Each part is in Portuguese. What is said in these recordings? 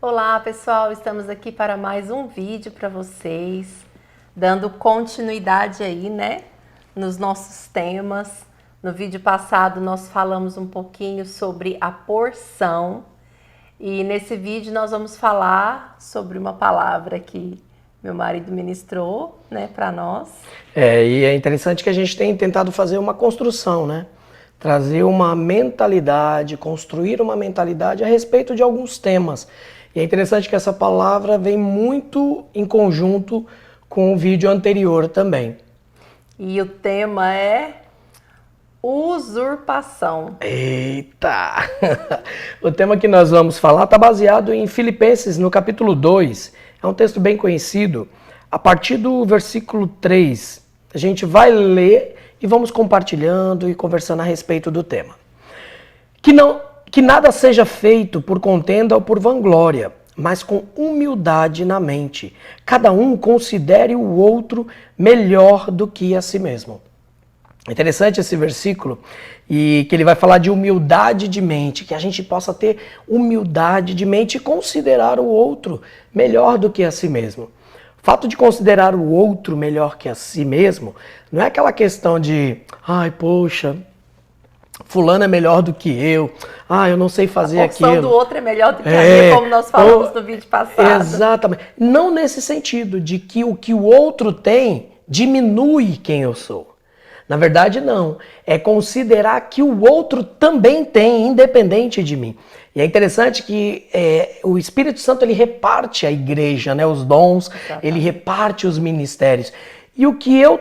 Olá pessoal, estamos aqui para mais um vídeo para vocês, dando continuidade aí, né, nos nossos temas. No vídeo passado nós falamos um pouquinho sobre a porção e nesse vídeo nós vamos falar sobre uma palavra que meu marido ministrou, né, para nós. E é interessante que a gente tem tentado fazer uma construção, né? Trazer uma mentalidade, construir uma mentalidade a respeito de alguns temas. E é interessante que essa palavra vem muito em conjunto com o vídeo anterior também. E o tema é usurpação. Eita! O tema que nós vamos falar está baseado em Filipenses, no capítulo 2. É um texto bem conhecido. A partir do versículo 3, a gente vai ler e vamos compartilhando e conversando a respeito do tema. Que nada seja feito por contenda ou por vanglória, mas com humildade na mente. Cada um considere o outro melhor do que a si mesmo. É interessante esse versículo, e que ele vai falar de humildade de mente, que a gente possa ter humildade de mente e considerar o outro melhor do que a si mesmo. O fato de considerar o outro melhor que a si mesmo não é aquela questão de, ai, poxa, fulano é melhor do que eu não sei fazer aquilo. A porção do outro é melhor do que a minha, como nós falamos no vídeo passado. Exatamente. Não nesse sentido de que o outro tem diminui quem eu sou. Na verdade, não. É considerar que o outro também tem, independente de mim. E é interessante que o Espírito Santo ele reparte a igreja, né, os dons, ele reparte os ministérios. E o que eu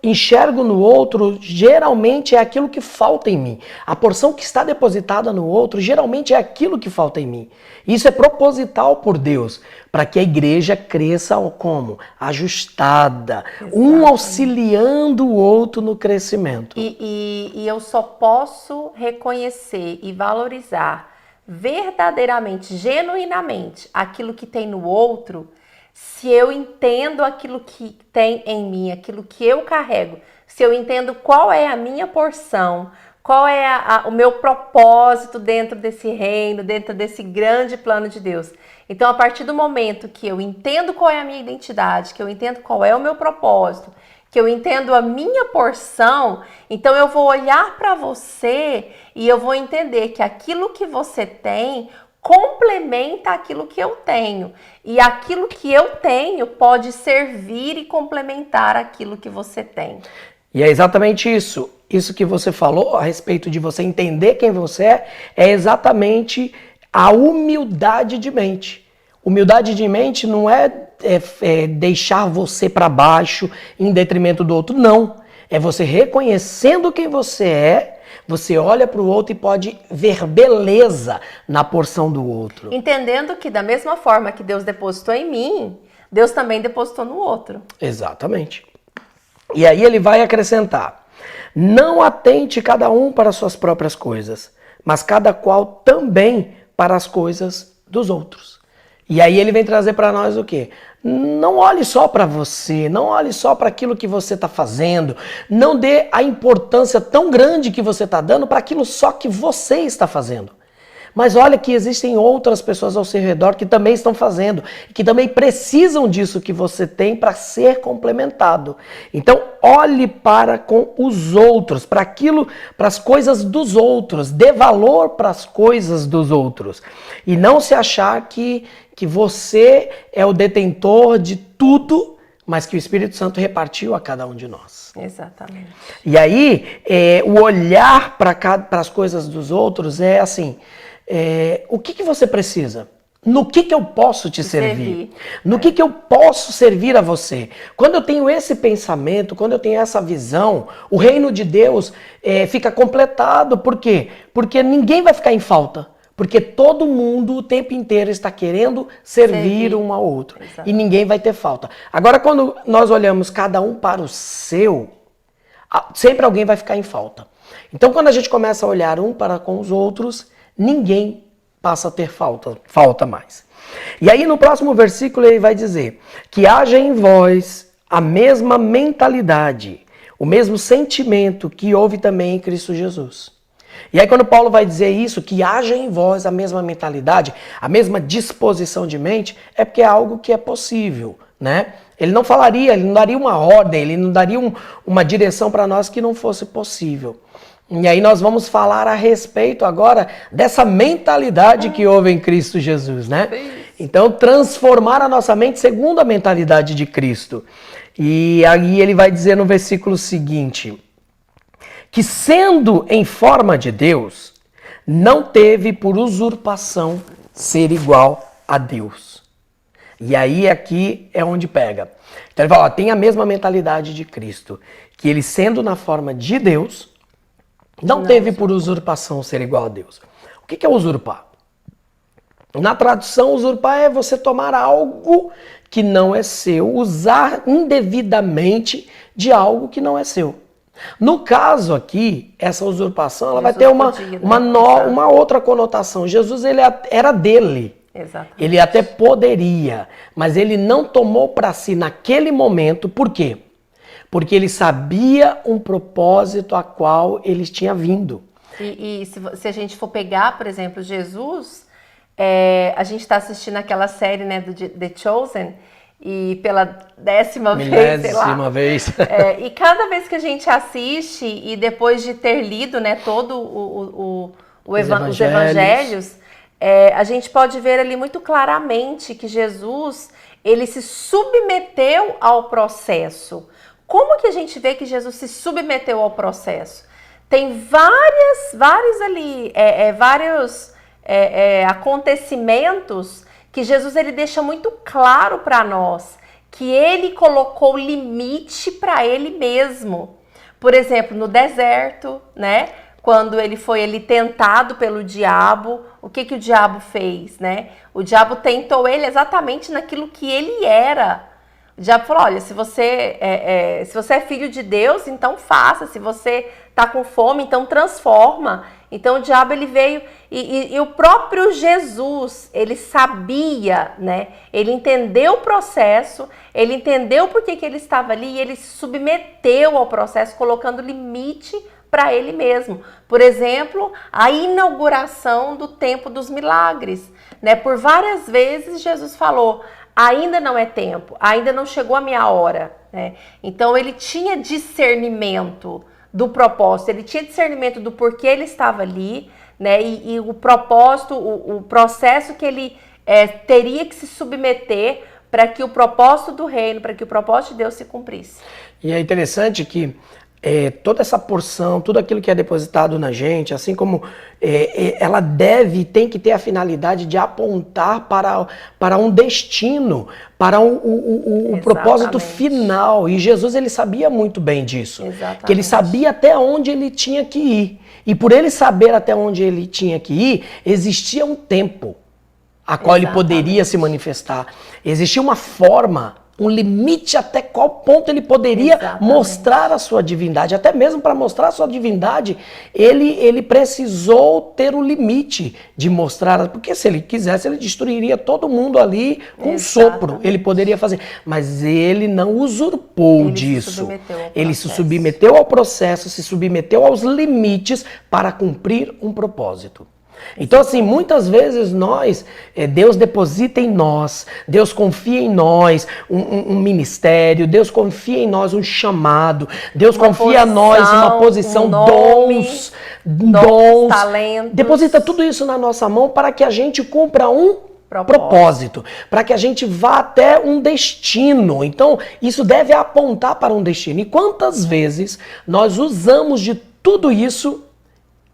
enxergo no outro, geralmente é aquilo que falta em mim. A porção que está depositada no outro, geralmente é aquilo que falta em mim. Isso é proposital por Deus, para que a igreja cresça como? Ajustada, um auxiliando o outro no crescimento. E eu só posso reconhecer e valorizar verdadeiramente, genuinamente, aquilo que tem no outro, se eu entendo aquilo que tem em mim, aquilo que eu carrego, se eu entendo qual é a minha porção, qual é o meu propósito dentro desse reino, dentro desse grande plano de Deus. Então, a partir do momento que eu entendo qual é a minha identidade, que eu entendo qual é o meu propósito, que eu entendo a minha porção, então eu vou olhar para você e eu vou entender que aquilo que você tem complementa aquilo que eu tenho. E aquilo que eu tenho pode servir e complementar aquilo que você tem. E é exatamente isso. Isso que você falou a respeito de você entender quem você é exatamente a humildade de mente. Humildade de mente não é deixar você para baixo em detrimento do outro, não. É você reconhecendo quem você é. Você olha para o outro e pode ver beleza na porção do outro. Entendendo que da mesma forma que Deus depositou em mim, Deus também depositou no outro. Exatamente. E aí ele vai acrescentar: não atente cada um para suas próprias coisas, mas cada qual também para as coisas dos outros. E aí ele vem trazer para nós o quê? Não olhe só para você, não olhe só para aquilo que você está fazendo, não dê a importância tão grande que você está dando para aquilo só que você está fazendo. Mas olha que existem outras pessoas ao seu redor que também estão fazendo, que também precisam disso que você tem para ser complementado. Então olhe para com os outros, para aquilo, para as coisas dos outros, dê valor para as coisas dos outros. E não se achar que você é o detentor de tudo, mas que o Espírito Santo repartiu a cada um de nós. Exatamente. E aí, o olhar para as coisas dos outros é assim, o que você precisa? No que eu posso te servir? No que eu posso servir a você? Quando eu tenho esse pensamento, quando eu tenho essa visão, o reino de Deus fica completado. Por quê? Porque ninguém vai ficar em falta. Porque todo mundo o tempo inteiro está querendo servir um ao outro. Exatamente. E ninguém vai ter falta. Agora, quando nós olhamos cada um para o seu, sempre alguém vai ficar em falta. Então, quando a gente começa a olhar um para com os outros, ninguém passa a ter falta mais. E aí, no próximo versículo, ele vai dizer que haja em vós a mesma mentalidade, o mesmo sentimento que houve também em Cristo Jesus. E aí quando Paulo vai dizer isso, que haja em vós a mesma mentalidade, a mesma disposição de mente, é porque é algo que é possível, né? Ele não falaria, ele não daria uma ordem, ele não daria uma direção para nós que não fosse possível. E aí nós vamos falar a respeito agora dessa mentalidade que houve em Cristo Jesus, né? Então, transformar a nossa mente segundo a mentalidade de Cristo. E aí ele vai dizer no versículo seguinte, que sendo em forma de Deus, não teve por usurpação ser igual a Deus. E aí aqui é onde pega. Então ele fala, ó, tem a mesma mentalidade de Cristo, que ele sendo na forma de Deus, não teve por usurpação ser igual a Deus. O que é usurpar? Na tradução, usurpar é você tomar algo que não é seu, usar indevidamente de algo que não é seu. No caso aqui, essa usurpação ela vai ter uma outra conotação. Jesus ele era dele. Exatamente. Ele até poderia, mas ele não tomou para si naquele momento. Por quê? Porque ele sabia um propósito a qual ele tinha vindo. E se a gente for pegar, por exemplo, Jesus, a gente está assistindo aquela série, né, do The Chosen, e pela 10ª vez, sei lá. E cada vez que a gente assiste, e depois de ter lido, né, todo os evangelhos, a gente pode ver ali muito claramente que Jesus, ele se submeteu ao processo. Como que a gente vê que Jesus se submeteu ao processo? Tem vários ali, vários acontecimentos que Jesus ele deixa muito claro para nós que ele colocou limite para ele mesmo. Por exemplo, no deserto, né? Quando ele foi tentado pelo diabo, o que o diabo fez, né? O diabo tentou ele exatamente naquilo que ele era. O diabo falou, olha, se você é filho de Deus, então faça. Se você está com fome, então transforma. Então o diabo ele veio e o próprio Jesus, ele sabia, né? Ele entendeu o processo, ele entendeu por que ele estava ali e ele se submeteu ao processo, colocando limite para ele mesmo. Por exemplo, a inauguração do Templo dos Milagres, né? Por várias vezes Jesus falou, ainda não é tempo, ainda não chegou a minha hora, né? Então ele tinha discernimento do propósito, ele tinha discernimento do porquê ele estava ali, né? E o propósito, o processo que ele teria que se submeter para que o propósito do reino, para que o propósito de Deus se cumprisse. E é interessante que toda essa porção, tudo aquilo que é depositado na gente, assim como ela tem que ter a finalidade de apontar para um destino, para o propósito final. E Jesus ele sabia muito bem disso. Exatamente. Que ele sabia até onde ele tinha que ir. E por ele saber até onde ele tinha que ir, existia um tempo a qual ele poderia se manifestar. Existia uma forma, um limite até qual ponto ele poderia mostrar a sua divindade. Até mesmo para mostrar a sua divindade, ele precisou ter o limite de mostrar, porque se ele quisesse, ele destruiria todo mundo ali com um sopro. Ele poderia fazer, mas ele não usurpou disso. Ele se submeteu ao processo, se submeteu aos limites para cumprir um propósito. Então, assim, muitas vezes Deus deposita em nós, Deus confia em nós um ministério, Deus confia em nós um chamado, Deus confia em nós uma posição, dons, talentos. Deposita tudo isso na nossa mão para que a gente cumpra um propósito, para que a gente vá até um destino. Então, isso deve apontar para um destino. E quantas vezes nós usamos de tudo isso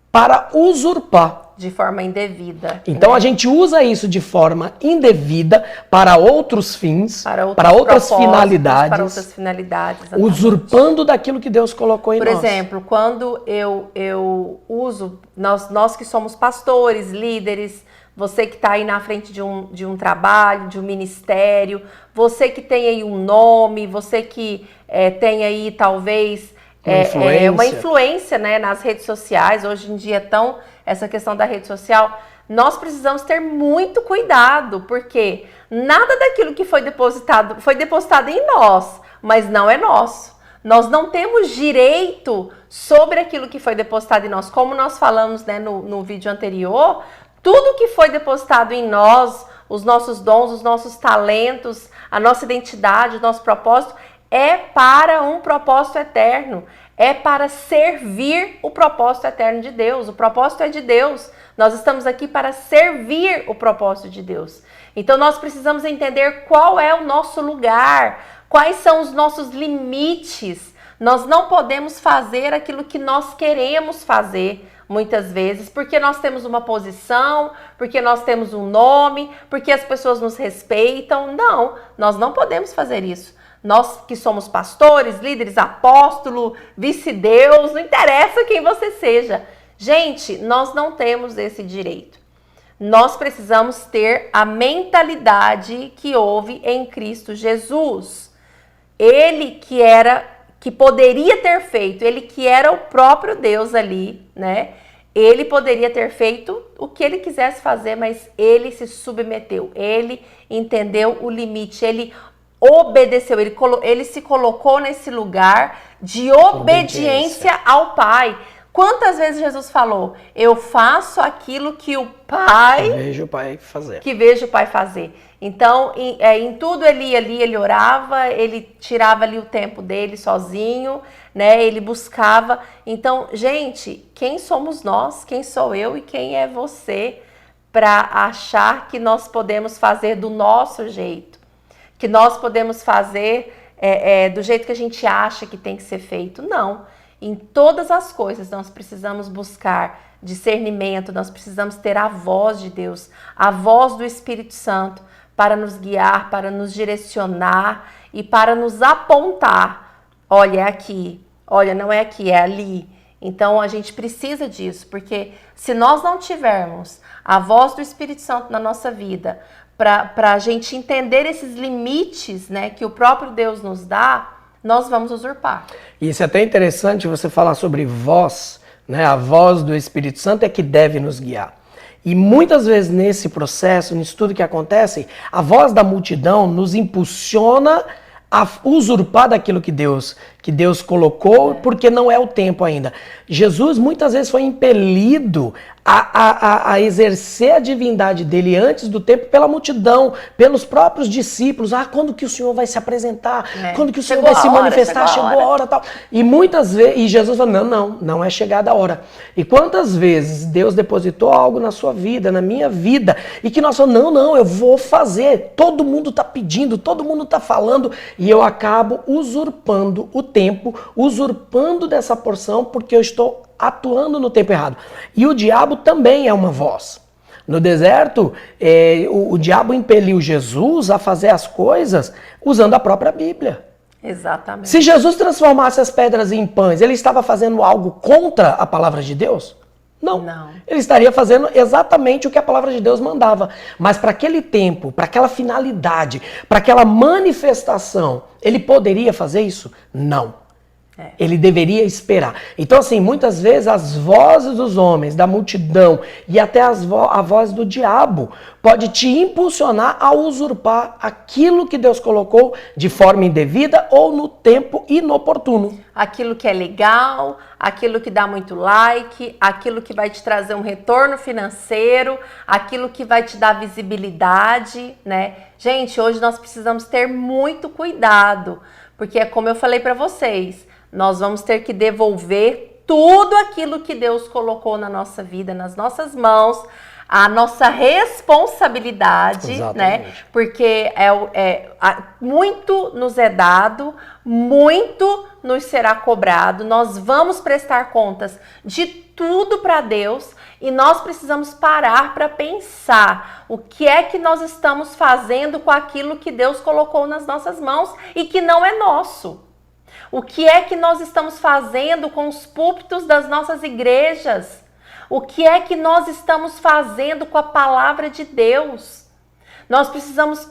para usurpar? De forma indevida. Então, né? A gente usa isso de forma indevida para outros fins, para outras finalidades, exatamente. Usurpando daquilo que Deus colocou em nós. Por exemplo, quando eu uso, nós que somos pastores, líderes, você que está aí na frente de um trabalho, de um ministério, você que tem aí um nome, você que tem aí talvez uma influência, né, nas redes sociais. Hoje em dia essa questão da rede social, nós precisamos ter muito cuidado, porque nada daquilo que foi depositado em nós, mas não é nosso. Nós não temos direito sobre aquilo que foi depositado em nós. Como nós falamos, né, no vídeo anterior, tudo que foi depositado em nós, os nossos dons, os nossos talentos, a nossa identidade, o nosso propósito, é para um propósito eterno. É para servir o propósito eterno de Deus. O propósito é de Deus. Nós estamos aqui para servir o propósito de Deus. Então nós precisamos entender qual é o nosso lugar, quais são os nossos limites. Nós não podemos fazer aquilo que nós queremos fazer muitas vezes, porque nós temos uma posição, porque nós temos um nome, porque as pessoas nos respeitam. Não, nós não podemos fazer isso. Nós que somos pastores, líderes, apóstolo, vice-deus, não interessa quem você seja. Gente, nós não temos esse direito. Nós precisamos ter a mentalidade que houve em Cristo Jesus. Ele que poderia ter feito, ele que era o próprio Deus ali, né? Ele poderia ter feito o que ele quisesse fazer, mas ele se submeteu, ele entendeu o limite, ele obedeceu, ele se colocou nesse lugar de obediência ao Pai. Quantas vezes Jesus falou, eu faço aquilo que o Pai... vejo o Pai fazer. Que vejo o Pai fazer. Então, em tudo ele ia ali, ele orava, ele tirava ali o tempo dele sozinho, né? Ele buscava. Então, gente, quem somos nós? Quem sou eu e quem é você para achar que nós podemos fazer do nosso jeito? Que nós podemos fazer do jeito que a gente acha que tem que ser feito? Não. Em todas as coisas nós precisamos buscar discernimento, nós precisamos ter a voz de Deus, a voz do Espírito Santo para nos guiar, para nos direcionar e para nos apontar. Olha, é aqui, olha, não é aqui, é ali. Então a gente precisa disso, porque se nós não tivermos a voz do Espírito Santo na nossa vida, para a gente entender esses limites, né, que o próprio Deus nos dá, nós vamos usurpar. Isso é até interessante você falar sobre voz, né? A voz do Espírito Santo é que deve nos guiar. E muitas vezes nesse processo, nisso tudo que acontece, a voz da multidão nos impulsiona a usurpar daquilo que Deus colocou, porque não é o tempo ainda. Jesus muitas vezes foi impelido a exercer a divindade dele antes do tempo pela multidão, pelos próprios discípulos. Quando que o Senhor vai se apresentar? Quando que o Senhor vai se manifestar? Chegou a hora, tal. E muitas vezes, e Jesus falou, não é chegada a hora. E quantas vezes Deus depositou algo na sua vida, na minha vida, e que nós falamos, não, eu vou fazer. Todo mundo está pedindo, todo mundo está falando, e eu acabo usurpando o tempo, usurpando dessa porção, porque eu estou atuando no tempo errado. E o diabo também é uma voz. No deserto, o diabo impeliu Jesus a fazer as coisas usando a própria Bíblia. Exatamente. Se Jesus transformasse as pedras em pães, ele estava fazendo algo contra a palavra de Deus? Não. Ele estaria fazendo exatamente o que a palavra de Deus mandava. Mas para aquele tempo, para aquela finalidade, para aquela manifestação, ele poderia fazer isso? Não. Ele deveria esperar. Então, assim, muitas vezes as vozes dos homens, da multidão e até a voz do diabo pode te impulsionar a usurpar aquilo que Deus colocou de forma indevida ou no tempo inoportuno. Aquilo que é legal, aquilo que dá muito like, aquilo que vai te trazer um retorno financeiro, aquilo que vai te dar visibilidade, né? Gente, hoje nós precisamos ter muito cuidado, porque é como eu falei para vocês, nós vamos ter que devolver tudo aquilo que Deus colocou na nossa vida, nas nossas mãos, a nossa responsabilidade, né? Porque muito nos é dado, muito nos será cobrado, nós vamos prestar contas de tudo para Deus e nós precisamos parar para pensar o que é que nós estamos fazendo com aquilo que Deus colocou nas nossas mãos e que não é nosso. O que é que nós estamos fazendo com os púlpitos das nossas igrejas? O que é que nós estamos fazendo com a palavra de Deus? Nós precisamos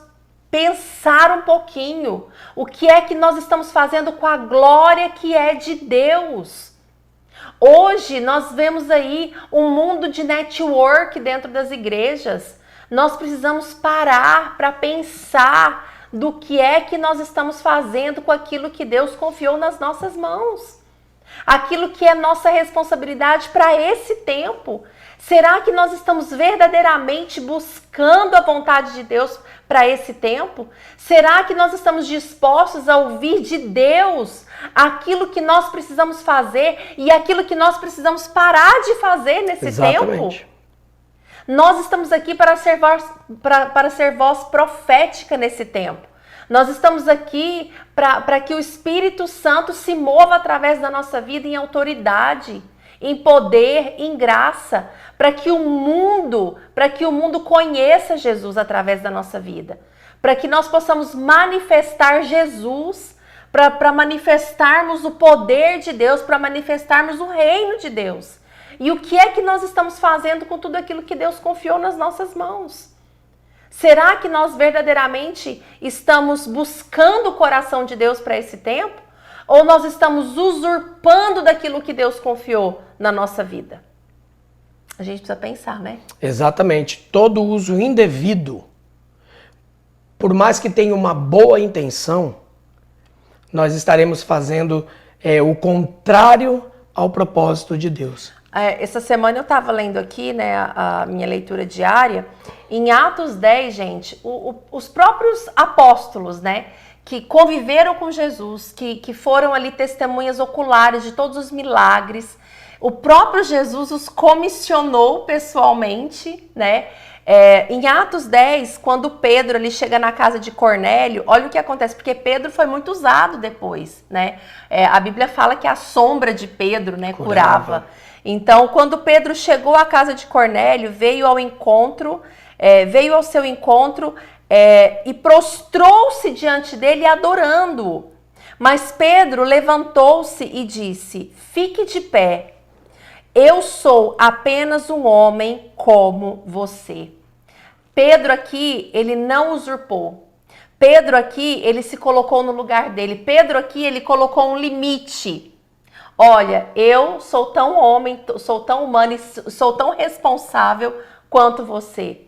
pensar um pouquinho. O que é que nós estamos fazendo com a glória que é de Deus? Hoje nós vemos aí um mundo de network dentro das igrejas. Nós precisamos parar para pensar do que é que nós estamos fazendo com aquilo que Deus confiou nas nossas mãos. Aquilo que é nossa responsabilidade para esse tempo. Será que nós estamos verdadeiramente buscando a vontade de Deus para esse tempo? Será que nós estamos dispostos a ouvir de Deus aquilo que nós precisamos fazer e aquilo que nós precisamos parar de fazer nesse tempo? Nós estamos aqui para ser voz profética nesse tempo. Nós estamos aqui para que o Espírito Santo se mova através da nossa vida em autoridade, em poder, em graça, para que o mundo conheça Jesus através da nossa vida, para que nós possamos manifestar Jesus, para manifestarmos o poder de Deus, para manifestarmos o reino de Deus. E o que é que nós estamos fazendo com tudo aquilo que Deus confiou nas nossas mãos? Será que nós verdadeiramente estamos buscando o coração de Deus para esse tempo? Ou nós estamos usurpando daquilo que Deus confiou na nossa vida? A gente precisa pensar, né? Exatamente. Todo uso indevido, por mais que tenha uma boa intenção, nós estaremos fazendo o contrário ao propósito de Deus. Essa semana eu estava lendo aqui, né, a minha leitura diária. Em Atos 10, gente, os próprios apóstolos, né, que conviveram com Jesus, que foram ali testemunhas oculares de todos os milagres, o próprio Jesus os comissionou pessoalmente, né? Em Atos 10, quando Pedro ali chega na casa de Cornélio, olha o que acontece, porque Pedro foi muito usado depois, né? A Bíblia fala que a sombra de Pedro, né, curava. Então, quando Pedro chegou à casa de Cornélio, veio ao seu encontro e prostrou-se diante dele adorando-o. Mas Pedro levantou-se e disse: fique de pé, eu sou apenas um homem como você. Pedro aqui, ele não usurpou. Pedro aqui, ele se colocou no lugar dele. Pedro aqui, ele colocou um limite. Olha, eu sou tão homem, sou tão humano e sou tão responsável quanto você.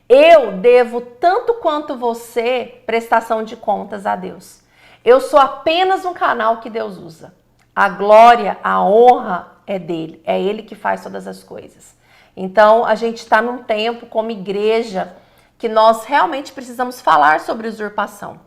Eu devo tanto quanto você prestação de contas a Deus. Eu sou apenas um canal que Deus usa. A glória, a honra é dele. É ele que faz todas as coisas. Então, a gente está num tempo como igreja que nós realmente precisamos falar sobre usurpação.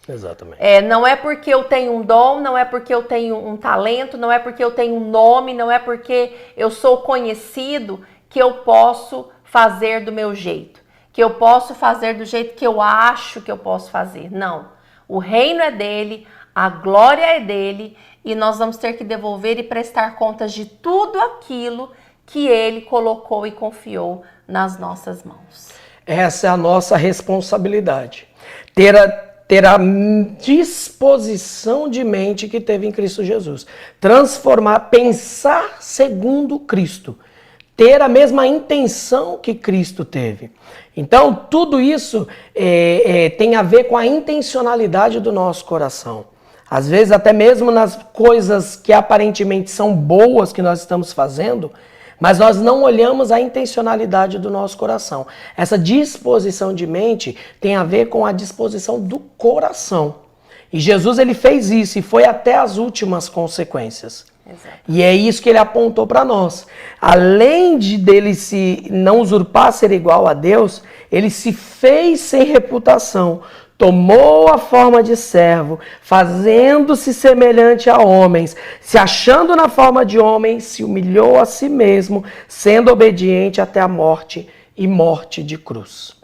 Exatamente. Não é porque eu tenho um dom, não é porque eu tenho um talento, não é porque eu tenho um nome, não é porque eu sou conhecido que eu posso fazer do meu jeito, que eu posso fazer do jeito que eu acho que eu posso fazer. Não. O reino é dele, a glória é dele e nós vamos ter que devolver e prestar contas de tudo aquilo que ele colocou e confiou nas nossas mãos. Essa é a nossa responsabilidade. Ter a disposição de mente que teve em Cristo Jesus. Transformar, pensar segundo Cristo. Ter a mesma intenção que Cristo teve. Então, tudo isso tem a ver com a intencionalidade do nosso coração. Às vezes, até mesmo nas coisas que aparentemente são boas que nós estamos fazendo, mas nós não olhamos a intencionalidade do nosso coração. Essa disposição de mente tem a ver com a disposição do coração. E Jesus, ele fez isso e foi até as últimas consequências. Exato. E é isso que ele apontou para nós. Além dele se não usurpar, ser igual a Deus, ele se fez sem reputação. Tomou a forma de servo, fazendo-se semelhante a homens, se achando na forma de homem, se humilhou a si mesmo, sendo obediente até a morte e morte de cruz.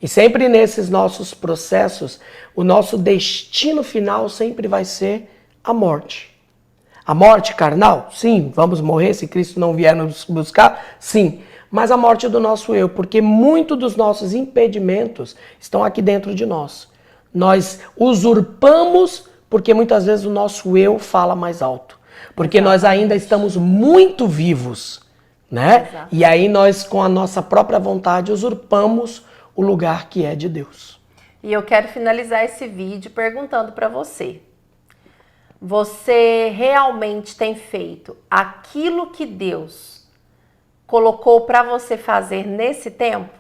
E sempre nesses nossos processos, o nosso destino final sempre vai ser a morte. A morte carnal? Sim, vamos morrer se Cristo não vier nos buscar? Sim. Mas a morte do nosso eu, porque muitos dos nossos impedimentos estão aqui dentro de nós. Nós usurpamos porque muitas vezes o nosso eu fala mais alto. Porque nós ainda estamos muito vivos, né? Exato. E aí nós, com a nossa própria vontade, usurpamos o lugar que é de Deus. E eu quero finalizar esse vídeo perguntando para você. Você realmente tem feito aquilo que Deus colocou para você fazer nesse tempo?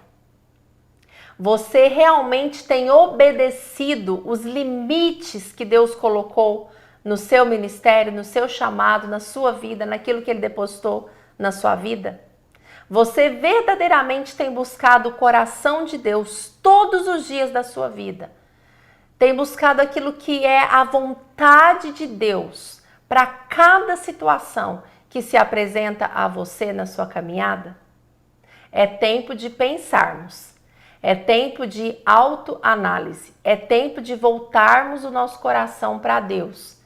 Você realmente tem obedecido os limites que Deus colocou no seu ministério, no seu chamado, na sua vida, naquilo que Ele depositou na sua vida? Você verdadeiramente tem buscado o coração de Deus todos os dias da sua vida? Tem buscado aquilo que é a vontade de Deus para cada situação que se apresenta a você na sua caminhada? É tempo de pensarmos. É tempo de autoanálise. É tempo de voltarmos o nosso coração para Deus.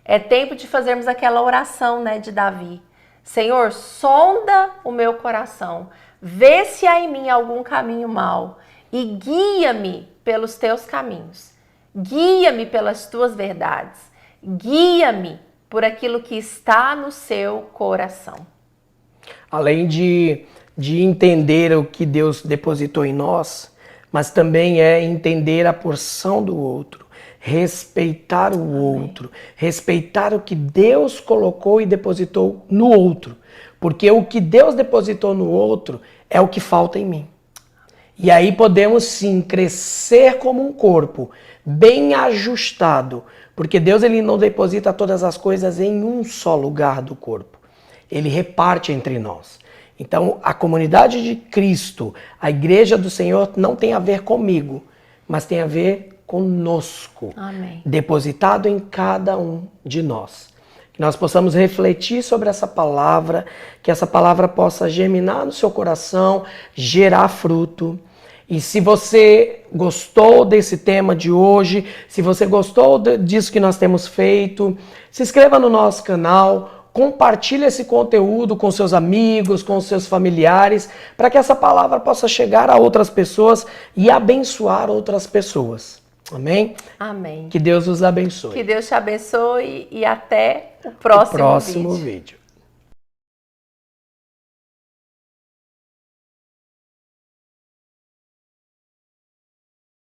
É tempo de fazermos aquela oração, de Davi. Senhor, sonda o meu coração. Vê se há em mim algum caminho mau e guia-me pelos teus caminhos. Guia-me pelas tuas verdades. Guia-me por aquilo que está no seu coração. Além de entender o que Deus depositou em nós, mas também é entender a porção do outro, respeitar o outro, respeitar o que Deus colocou e depositou no outro, porque o que Deus depositou no outro é o que falta em mim. E aí podemos sim crescer como um corpo, bem ajustado, porque Deus ele não deposita todas as coisas em um só lugar do corpo. Ele reparte entre nós. Então, a comunidade de Cristo, a igreja do Senhor, não tem a ver comigo, mas tem a ver conosco. Amém. Depositado em cada um de nós. Que nós possamos refletir sobre essa palavra, que essa palavra possa germinar no seu coração, gerar fruto. E se você gostou desse tema de hoje, se você gostou disso que nós temos feito, se inscreva no nosso canal, compartilhe esse conteúdo com seus amigos, com seus familiares, para que essa palavra possa chegar a outras pessoas e abençoar outras pessoas. Amém? Amém. Que Deus os abençoe. Que Deus te abençoe e até o próximo vídeo.